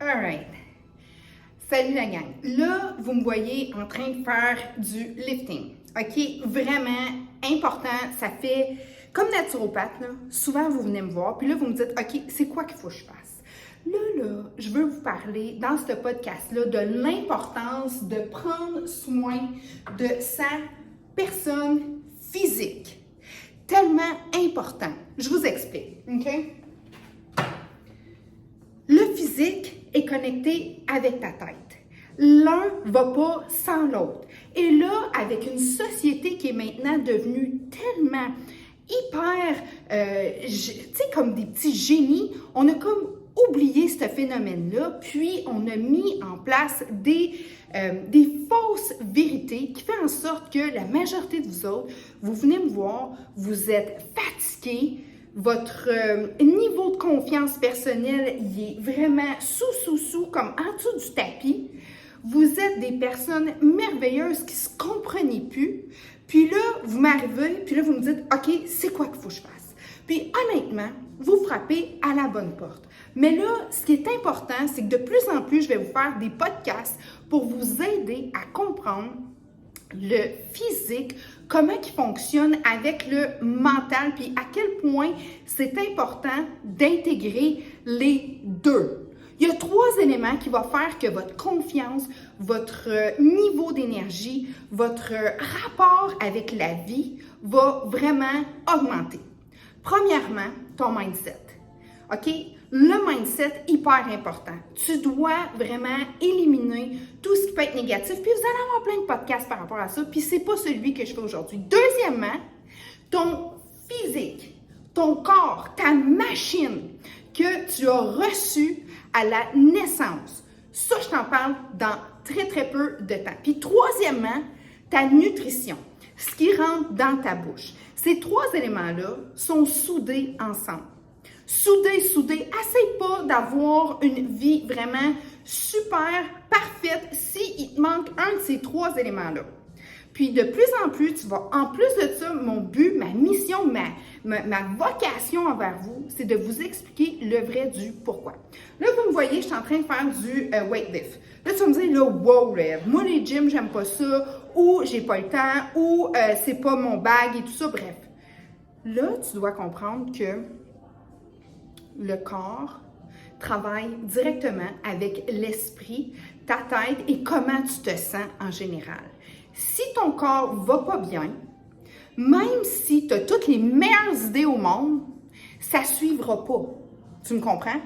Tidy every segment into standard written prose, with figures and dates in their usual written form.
Alright. Salut la gang. Là, vous me voyez en train de faire du lifting. OK? Vraiment important. Ça fait comme naturopathe, là. Souvent, vous venez me voir, puis là, vous me dites, OK, c'est quoi qu'il faut que je fasse? Là, je veux vous parler dans ce podcast-là de l'importance de prendre soin de sa personne physique. Tellement important. Je vous explique, OK? Le physique est connecté avec ta tête. L'un ne va pas sans l'autre. Et là, avec une société qui est maintenant devenue tellement hyper, tu sais, comme des petits génies, on a comme oublié ce phénomène-là, puis on a mis en place des fausses vérités qui font en sorte que la majorité de vous autres, vous venez me voir, vous êtes fatigués, votre niveau de confiance personnelle, il est vraiment sous, comme en dessous du tapis. Vous êtes des personnes merveilleuses qui ne se comprenaient plus. Puis là, vous m'arrivez, puis là, vous me dites, OK, c'est quoi qu'il faut que je fasse? Puis honnêtement, vous frappez à la bonne porte. Mais là, ce qui est important, c'est que de plus en plus, je vais vous faire des podcasts pour vous aider à comprendre le physique, comment il fonctionne avec le mental, puis à quel point c'est important d'intégrer les deux. Il y a 3 éléments qui vont faire que votre confiance, votre niveau d'énergie, votre rapport avec la vie va vraiment augmenter. Premièrement, ton mindset. OK? Le mindset, hyper important. Tu dois vraiment éliminer tout ce qui peut être négatif. Puis vous allez avoir plein de podcasts par rapport à ça. Puis c'est pas celui que je fais aujourd'hui. Deuxièmement, ton physique, ton corps, ta machine que tu as reçue à la naissance. Ça, je t'en parle dans très peu de temps. Puis troisièmement, ta nutrition, ce qui rentre dans ta bouche. Ces 3 éléments-là sont soudés ensemble. Soudés. Essaye pas d'avoir une vie vraiment super parfaite s'il te manque un de ces 3 éléments-là. Puis de plus en plus, tu vas, en plus de ça, mon but, ma mission, ma vocation envers vous, c'est de vous expliquer le vrai du pourquoi. Là, vous me voyez, je suis en train de faire du weightlift. Là, tu vas me dire, là, wow, moi, les gyms, j'aime pas ça, ou j'ai pas le temps, ou c'est pas mon bag et tout ça, bref. Là, tu dois comprendre que le corps travaille directement avec l'esprit, ta tête et comment tu te sens en général. Si ton corps va pas bien, même si tu as toutes les meilleures idées au monde, ça ne suivra pas. Tu me comprends?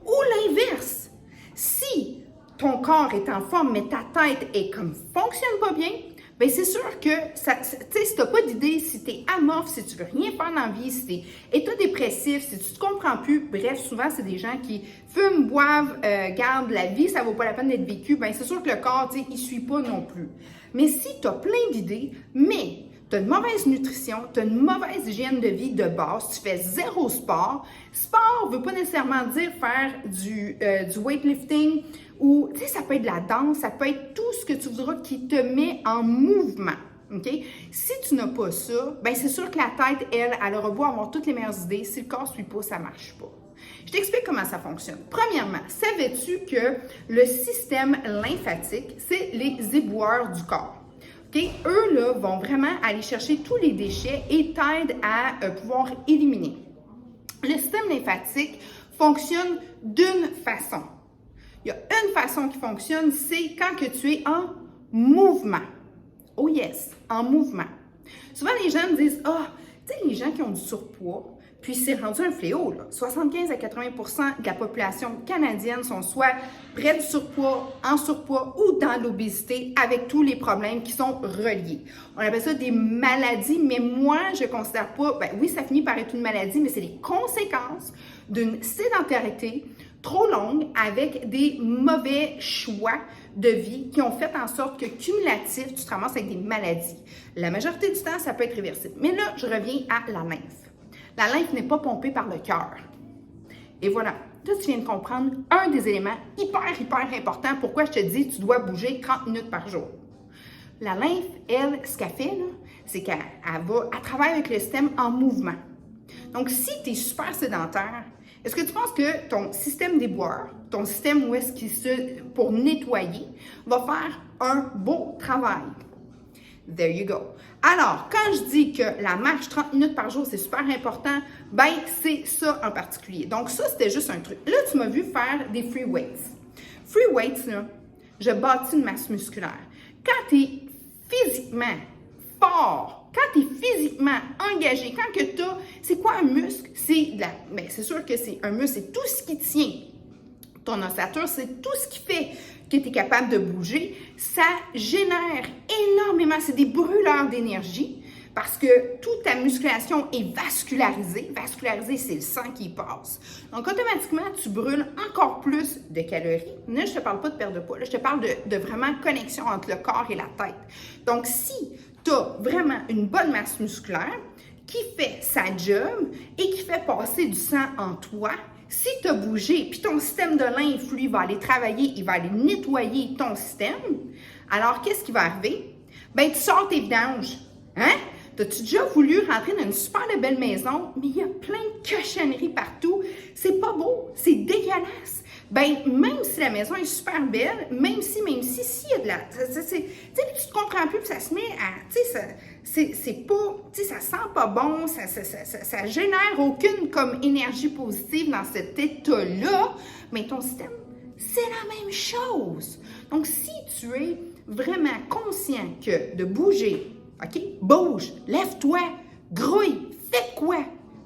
Ou l'inverse. Si ton corps est en forme, mais ta tête est comme fonctionne pas bien, bien c'est sûr que, tu sais, si tu n'as pas d'idée, si tu es amorphe, si tu veux rien faire dans la vie, si tu es état dépressif, si tu ne te comprends plus, bref, souvent, c'est des gens qui fument, boivent, gardent la vie, ça ne vaut pas la peine d'être vécu, bien c'est sûr que le corps, tu sais, il ne suit pas non plus. Mais si tu as plein d'idées, mais tu as une mauvaise nutrition, tu as une mauvaise hygiène de vie de base, tu fais 0 sport. Sport ne veut pas nécessairement dire faire du weightlifting ou, tu sais, ça peut être de la danse, ça peut être tout ce que tu voudras qui te met en mouvement. OK? Si tu n'as pas ça, bien c'est sûr que la tête, elle aura beau avoir toutes les meilleures idées. Si le corps ne suit pas, ça ne marche pas. Je t'explique comment ça fonctionne. Premièrement, savais-tu que le système lymphatique, c'est les éboueurs du corps? Okay? Eux, là, vont vraiment aller chercher tous les déchets et t'aident à pouvoir éliminer. Le système lymphatique fonctionne d'une façon. Il y a une façon qui fonctionne, c'est quand que tu es en mouvement. Oh yes, en mouvement. Souvent, les gens me disent, tu sais, les gens qui ont du surpoids, puis c'est rendu un fléau, là. 75 à 80% de la population canadienne sont soit près du surpoids, en surpoids ou dans l'obésité avec tous les problèmes qui sont reliés. On appelle ça des maladies, mais moi, je ne considère pas, ben oui, ça finit par être une maladie, mais c'est les conséquences d'une sédentarité trop longue avec des mauvais choix de vie qui ont fait en sorte que cumulatif, tu te ramasses avec des maladies. La majorité du temps, ça peut être réversible. Mais là, je reviens à la lymphe. La lymphe n'est pas pompée par le cœur. Et voilà, là, tu viens de comprendre un des éléments hyper importants. Pourquoi je te dis tu dois bouger 30 minutes par jour. La lymphe, elle, ce qu'elle fait, c'est qu'elle travaille avec le système en mouvement. Donc, si tu es super sédentaire, est-ce que tu penses que ton système déboire, ton système où est-ce qu'il se, pour nettoyer, va faire un beau travail? There you go. Alors, quand je dis que la marche 30 minutes par jour, c'est super important, ben c'est ça en particulier. Donc ça, c'était juste un truc. Là, tu m'as vu faire des free weights. Free weights, là, je bâtis une masse musculaire. Quand tu es physiquement fort, quand tu es physiquement engagé, quand que tu as... C'est quoi un muscle? C'est sûr que c'est un muscle, c'est tout ce qui tient ton ossature, c'est tout ce qui fait que tu es capable de bouger. Ça génère énormément, c'est des brûleurs d'énergie parce que toute ta musculation est vascularisée. Vascularisée, c'est le sang qui passe. Donc, automatiquement, tu brûles encore plus de calories. Là, je ne te parle pas de perte de poids, là, je te parle de vraiment connexion entre le corps et la tête. Donc, si tu as vraiment une bonne masse musculaire qui fait sa job et qui fait passer du sang en toi, si tu as bougé, puis ton système de lymphe, lui, va aller travailler, il va aller nettoyer ton système, alors qu'est-ce qui va arriver? Ben, tu sors tes vidanges. Hein? T'as-tu déjà voulu rentrer dans une super belle maison, mais il y a plein de cochonneries partout? C'est pas beau, c'est dégueulasse. Ben, même si la maison est super belle, même si, s'il y a de la... Tu sais, tu te comprends plus, puis ça se met à... Tu sais, c'est pas... Tu sais, ça sent pas bon, ça génère aucune comme énergie positive dans cet état-là, mais ton système, c'est la même chose. Donc, si tu es vraiment conscient que de bouger, OK? Bouge, lève-toi, grouille, fais quoi?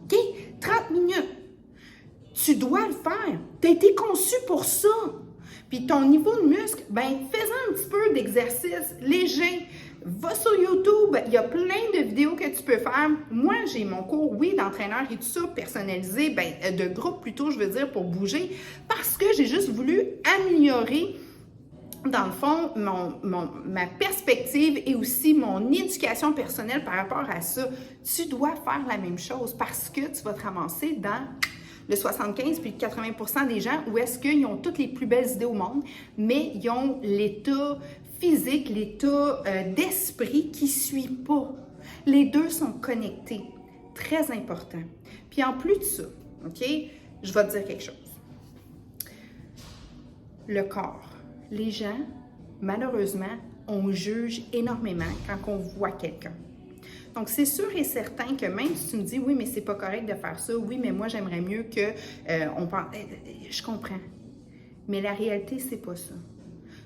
OK? 30 minutes. Tu dois le faire. Tu as été conçu pour ça. Puis ton niveau de muscle, ben fais-en un petit peu d'exercice léger. Va sur YouTube, il y a plein de vidéos que tu peux faire. Moi, j'ai mon cours, oui, d'entraîneur et tout ça, personnalisé, de groupe plutôt, je veux dire, pour bouger, parce que j'ai juste voulu améliorer, dans le fond, ma perspective et aussi mon éducation personnelle par rapport à ça. Tu dois faire la même chose parce que tu vas te ramasser dans le 75 puis le 80% des gens où est-ce qu'ils ont toutes les plus belles idées au monde, mais ils ont l'état physique, l'état d'esprit qui ne suit pas. Les deux sont connectés. Très important. Puis en plus de ça, OK, je vais te dire quelque chose. Le corps. Les gens, malheureusement, on juge énormément quand on voit quelqu'un. Donc, c'est sûr et certain que même si tu me dis, oui, mais c'est pas correct de faire ça, oui, mais moi, j'aimerais mieux que on pense... Je comprends. Mais la réalité, c'est pas ça.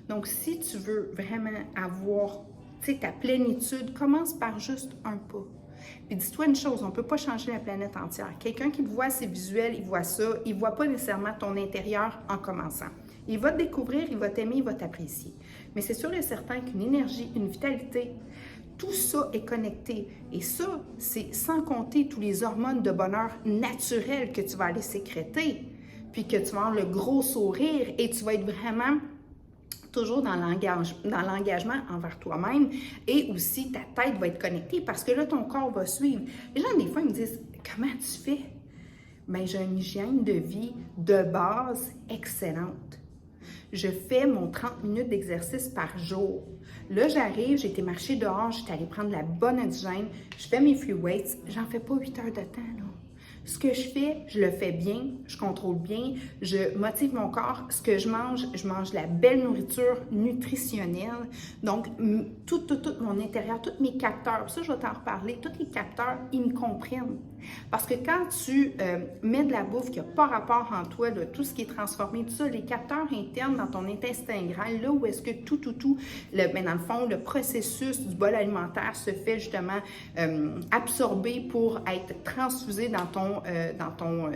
Donc, si tu veux vraiment avoir, tu sais, ta plénitude, commence par juste un pas. Puis dis-toi une chose, on ne peut pas changer la planète entière. Quelqu'un qui voit ses visuels, il voit ça, il ne voit pas nécessairement ton intérieur en commençant. Il va te découvrir, il va t'aimer, il va t'apprécier. Mais c'est sûr et certain qu'une énergie, une vitalité, tout ça est connecté. Et ça, c'est sans compter tous les hormones de bonheur naturelles que tu vas aller sécréter, puis que tu vas avoir le gros sourire et tu vas être vraiment toujours dans l'engagement envers toi-même et aussi ta tête va être connectée parce que là, ton corps va suivre. Les gens, des fois, ils me disent « Comment tu fais? » Bien, j'ai une hygiène de vie de base excellente. Je fais mon 30 minutes d'exercice par jour. Là, j'arrive, j'ai été marcher dehors, j'étais allée prendre la bonne oxygène, je fais mes free weights, j'en fais pas 8 heures de temps, là. Ce que je fais, je le fais bien, je contrôle bien, je motive mon corps. Ce que je mange de la belle nourriture nutritionnelle. Donc, tout mon intérieur, tous mes capteurs, ça, je vais t'en reparler, tous les capteurs, ils me comprennent. Parce que quand tu mets de la bouffe qui n'a pas rapport en toi, là, tout ce qui est transformé, tout ça, les capteurs internes dans ton intestin grêle, là où est-ce que dans le fond, le processus du bol alimentaire se fait justement absorber pour être transfusé dans ton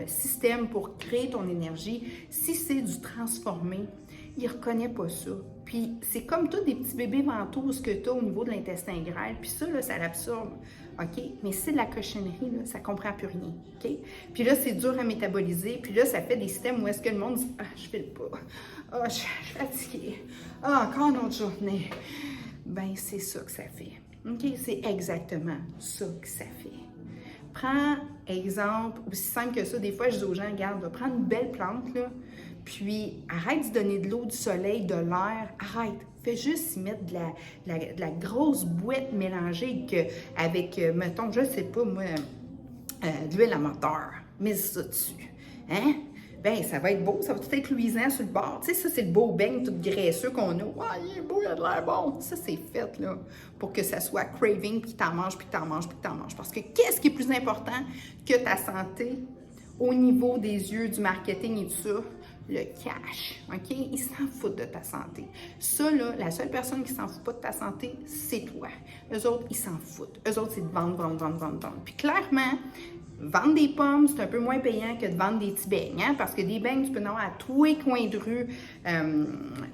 système pour créer ton énergie. Si c'est du transformé, il ne reconnaît pas ça. Puis c'est comme tous des petits bébés ventouses que tu as au niveau de l'intestin grêle. Puis ça, là, ça l'absorbe. OK? Mais c'est de la cochonnerie, là, ça ne comprend plus rien. OK? Puis là, c'est dur à métaboliser. Puis là, ça fait des systèmes où est-ce que le monde dit « Ah, je ne file pas. Ah, je suis fatiguée. Ah, encore une autre journée. » Ben, c'est ça que ça fait. OK? C'est exactement ça que ça fait. Prends exemple, aussi simple que ça, des fois je dis aux gens, regarde, prends une belle plante, là, puis arrête de donner de l'eau, du soleil, de l'air, arrête. Fais juste y mettre de la grosse boîte mélangée avec, mettons, je sais pas moi, de l'huile à moteur. Mets ça dessus. Hein? Ben, ça va être beau, ça va tout être luisant sur le bord. Tu sais, ça, c'est le beau beigne tout graisseux qu'on a. Ah, il est beau, il a de l'air bon. Ça, c'est fait, là, pour que ça soit craving, puis que t'en manges, puis que t'en manges, puis que t'en manges. Parce que qu'est-ce qui est plus important que ta santé au niveau des yeux, du marketing et tout ça? Le cash, OK? Ils s'en foutent de ta santé. Ça, là, la seule personne qui s'en fout pas de ta santé, c'est toi. Eux autres, ils s'en foutent. Eux autres, c'est de vendre, vendre, vendre, vendre, vendre. Puis clairement, vendre des pommes, c'est un peu moins payant que de vendre des petits beignes, hein? Parce que des beignes, tu peux en avoir à tous les coins de rue.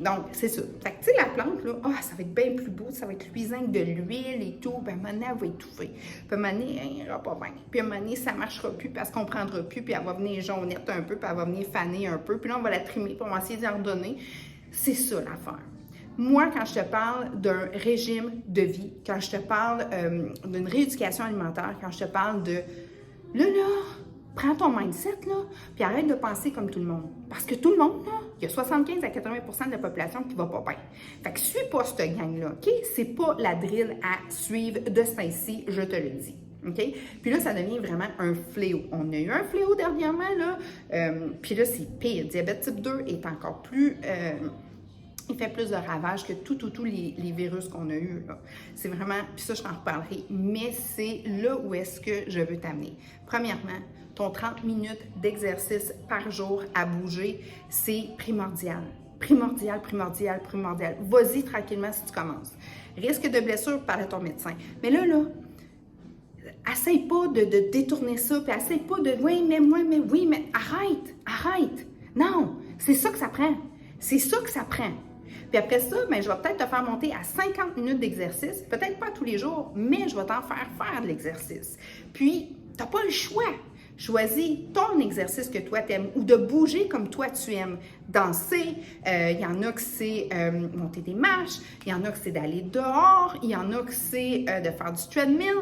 Donc, c'est ça. Fait que, tu sais, la plante, là, ça va être bien plus beau, ça va être luisant avec de l'huile et tout. Ben, à un moment donné, elle va étouffer. Puis, à un moment donné, elle n'ira pas bien. Puis, à un moment donné, ça ne marchera plus parce qu'on ne prendra plus. Puis, elle va venir jaunette un peu, puis elle va venir faner un peu. Puis là, on va la trimer, puis on va essayer d'y en redonner. C'est ça, l'affaire. Moi, quand je te parle d'un régime de vie, quand je te parle d'une rééducation alimentaire, quand je te parle de là, prends ton mindset, là, puis arrête de penser comme tout le monde. Parce que tout le monde, là, il y a 75 à 80% de la population qui va pas bien. Fait que suis pas cette gang-là, OK? C'est pas la drill à suivre de ce temps-ci, je te le dis. OK? Puis là, ça devient vraiment un fléau. On a eu un fléau dernièrement, là, puis là, c'est pire. Le diabète type 2 est encore plus... il fait plus de ravages que tous les virus qu'on a eus. C'est vraiment, puis ça, je t'en reparlerai, mais c'est là où est-ce que je veux t'amener. Premièrement, ton 30 minutes d'exercice par jour à bouger, c'est primordial. Primordial, primordial, primordial. Vas-y tranquillement si tu commences. Risque de blessure, parle à ton médecin. Mais là, essaye pas de détourner ça, puis essaye pas de oui, mais arrête. Non, c'est ça que ça prend. C'est ça que ça prend. Puis après ça, ben, je vais peut-être te faire monter à 50 minutes d'exercice, peut-être pas tous les jours, mais je vais t'en faire de l'exercice. Puis, tu n'as pas le choix. Choisis ton exercice que toi t'aimes ou de bouger comme toi tu aimes. Danser, il y en a que c'est monter des marches, il y en a que c'est d'aller dehors, il y en a que c'est de faire du treadmill.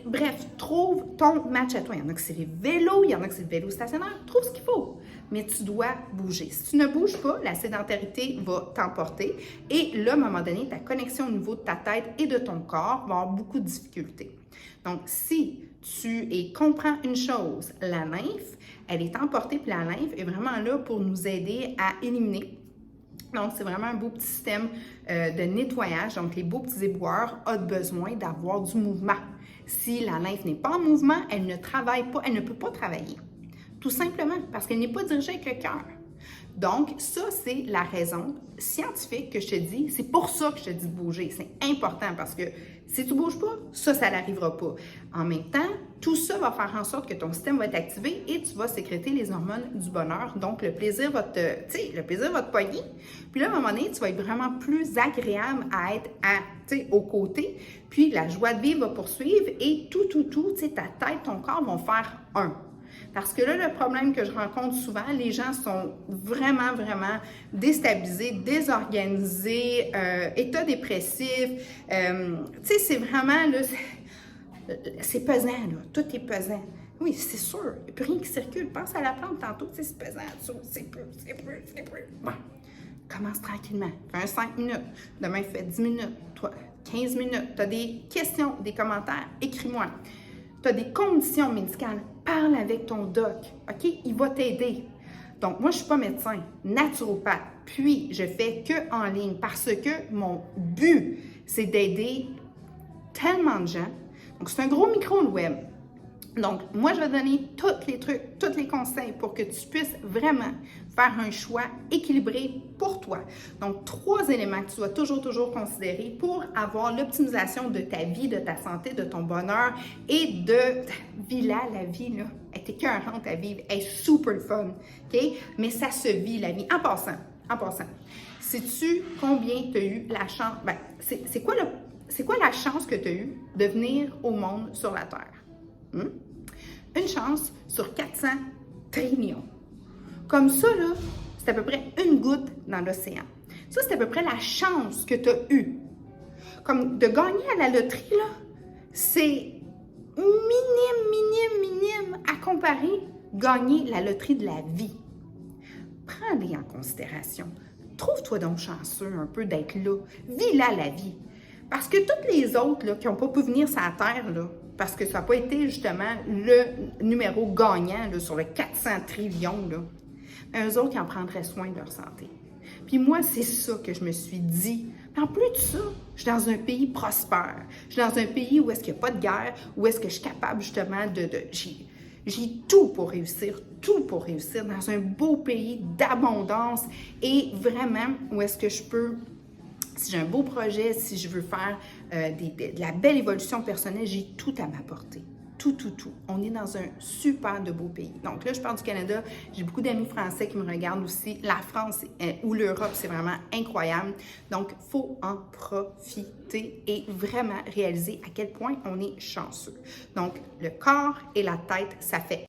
Bref, trouve ton match à toi. Il y en a que c'est les vélos, il y en a que c'est le vélo stationnaire. Trouve ce qu'il faut, mais tu dois bouger. Si tu ne bouges pas, la sédentarité va t'emporter et là, à un moment donné, ta connexion au niveau de ta tête et de ton corps va avoir beaucoup de difficultés. Donc, si tu comprends une chose, la lymphe, elle est emportée, puis la lymphe est vraiment là pour nous aider à éliminer. Donc, c'est vraiment un beau petit système de nettoyage. Donc, les beaux petits éboueurs ont besoin d'avoir du mouvement. Si la lymphe n'est pas en mouvement, elle ne travaille pas, elle ne peut pas travailler. Tout simplement parce qu'elle n'est pas dirigée avec le cœur. Donc, ça, c'est la raison scientifique que je te dis. C'est pour ça que je te dis de bouger. C'est important parce que si tu ne bouges pas, ça n'arrivera pas. En même temps, tout ça va faire en sorte que ton système va être activé et tu vas sécréter les hormones du bonheur. Donc, le plaisir va te pogner. Puis là, à un moment donné, tu vas être vraiment plus agréable à être aux côtés. Puis, la joie de vivre va poursuivre et tout, ta tête, ton corps vont faire un. Parce que là, le problème que je rencontre souvent, les gens sont vraiment, vraiment déstabilisés, désorganisés, état dépressif. C'est vraiment, là, c'est pesant, là. Tout est pesant. Oui, c'est sûr. Il n'y a plus rien qui circule. Pense à la plante tantôt, c'est pesant. C'est plus. Bon, commence tranquillement. Fais un 5 minutes. Demain, fais 10 minutes. Toi, 15 minutes. Tu as des questions, des commentaires, écris-moi. Tu as des conditions médicales, parle avec ton doc, OK? Il va t'aider. Donc, moi, je ne suis pas médecin, naturopathe, puis je fais que en ligne parce que mon but, c'est d'aider tellement de gens. Donc, c'est un gros micro, le web. Donc, moi, je vais donner tous les trucs, tous les conseils pour que tu puisses vraiment faire un choix équilibré pour toi. Donc, 3 éléments que tu dois toujours considérer pour avoir l'optimisation de ta vie, de ta santé, de ton bonheur et de ta vie là, la vie là. Elle est écœurante à vivre, elle est super fun, OK? Mais ça se vit, la vie. En passant, sais-tu combien tu as eu la chance? Ben, c'est quoi la chance que tu as eue de venir au monde sur la Terre? Une chance sur 400 trillions. Comme ça, là, c'est à peu près une goutte dans l'océan. Ça, c'est à peu près la chance que tu as eue. Comme de gagner à la loterie, là, c'est minime à comparer gagner la loterie de la vie. Prends-les en considération. Trouve-toi donc chanceux un peu d'être là. Vis là la vie. Parce que toutes les autres là, qui n'ont pas pu venir sur la Terre, là, parce que ça n'a pas été justement le numéro gagnant là, sur le 400 trillions, là. Mais eux autres, ils en prendraient soin de leur santé. Puis moi, c'est ça que je me suis dit. Mais en plus de ça, je suis dans un pays prospère. Je suis dans un pays où est-ce qu'il n'y a pas de guerre, où est-ce que je suis capable justement j'ai tout pour réussir, dans un beau pays d'abondance et vraiment où est-ce que je peux, si j'ai un beau projet, si je veux faire de la belle évolution personnelle, j'ai tout à m'apporter. Tout. On est dans un super de beau pays. Donc là, je parle du Canada. J'ai beaucoup d'amis français qui me regardent aussi. La France ou l'Europe, c'est vraiment incroyable. Donc, il faut en profiter et vraiment réaliser à quel point on est chanceux. Donc, le corps et la tête, ça fait